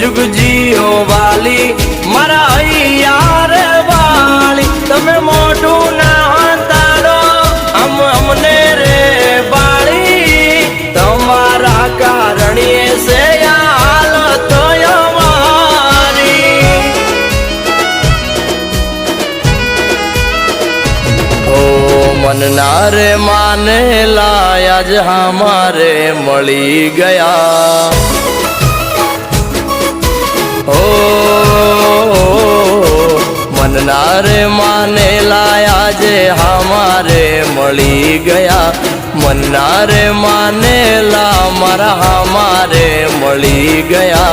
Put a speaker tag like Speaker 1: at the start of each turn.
Speaker 1: जुग जियो वाली मारा यार वाली तमे मोटू ना तारो हम हमने रे बाली तुम्हारा कारण से हालत हमारी ओ मन नारे माने लाया ज हमारे मળી गया ओ मन नारे माने लाया जे हमारे मળી गया मन नारे माने ला मारा हमारे मળી गया।